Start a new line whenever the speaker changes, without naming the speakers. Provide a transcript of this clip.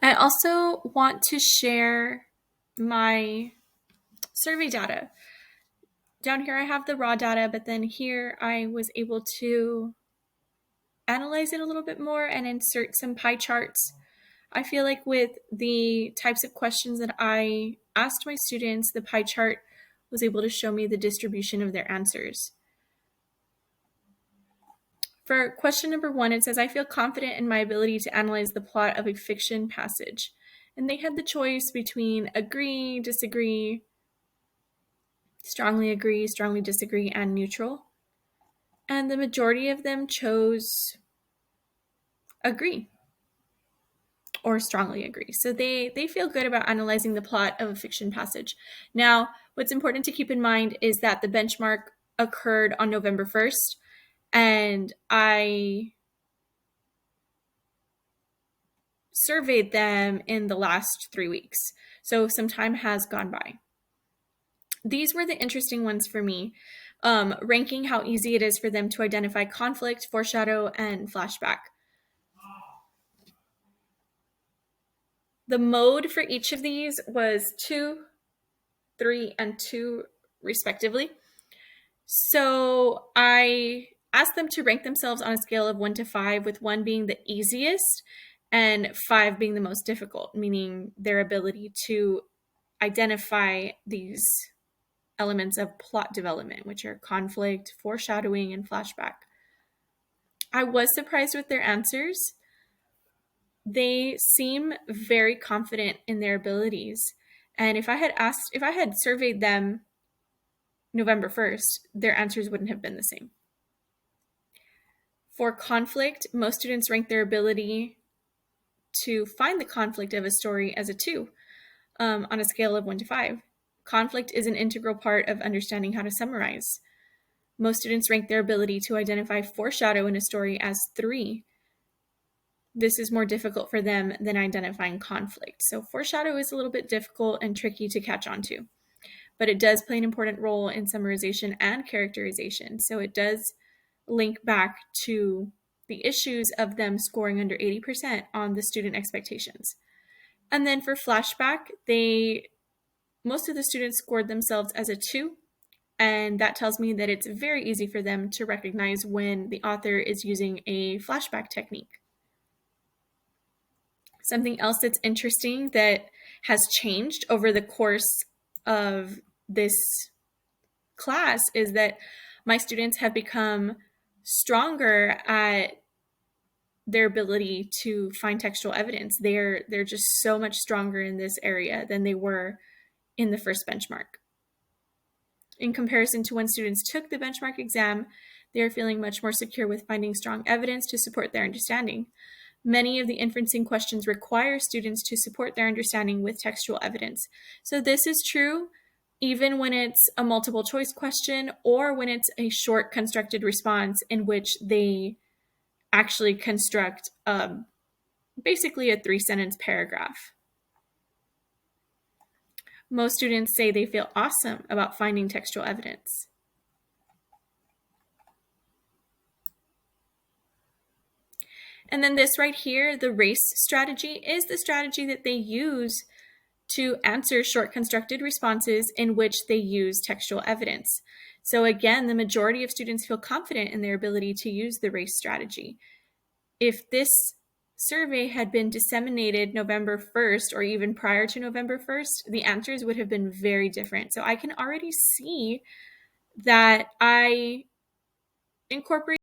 I also want to share my survey data. Down here I have the raw data, but then here I was able to analyze it a little bit more and insert some pie charts. I feel like with the types of questions that I asked my students, the pie chart was able to show me the distribution of their answers. For question number 1, it says, I feel confident in my ability to analyze the plot of a fiction passage. And they had the choice between agree, disagree, strongly agree, strongly disagree, and neutral. And the majority of them chose agree or strongly agree. So they feel good about analyzing the plot of a fiction passage. Now, what's important to keep in mind is that the benchmark occurred on November 1st, and I surveyed them in the last 3 weeks. So some time has gone by. These were the interesting ones for me, ranking how easy it is for them to identify conflict, foreshadow, and flashback. The mode for each of these was 2, 3, and 2, respectively. So I asked them to rank themselves on a scale of 1 to 5, with 1 being the easiest and 5 being the most difficult, meaning their ability to identify these elements of plot development, which are conflict, foreshadowing, and flashback. I was surprised with their answers. They seem very confident in their abilities. And if I had surveyed them November 1st, their answers wouldn't have been the same. For conflict, most students rank their ability to find the conflict of a story as a 2, on a scale of 1 to 5. Conflict is an integral part of understanding how to summarize. Most students rank their ability to identify foreshadow in a story as 3. This is more difficult for them than identifying conflict. So foreshadow is a little bit difficult and tricky to catch on to, but it does play an important role in summarization and characterization. So it does link back to the issues of them scoring under 80% on the student expectations. And then for flashback, most of the students scored themselves as a 2, and that tells me that it's very easy for them to recognize when the author is using a flashback technique. Something else that's interesting that has changed over the course of this class is that my students have become stronger at their ability to find textual evidence. They're just so much stronger in this area than they were in the first benchmark. In comparison to when students took the benchmark exam, they are feeling much more secure with finding strong evidence to support their understanding. Many of the inferencing questions require students to support their understanding with textual evidence. So this is true even when it's a multiple choice question or when it's a short constructed response in which they actually construct basically a 3-sentence paragraph. Most students say they feel awesome about finding textual evidence. And then this right here, the RACE strategy, is the strategy that they use to answer short constructed responses in which they use textual evidence. So again, the majority of students feel confident in their ability to use the RACE strategy. If this survey had been disseminated November 1st or even prior to November 1st, the answers would have been very different. So I can already see that I incorporate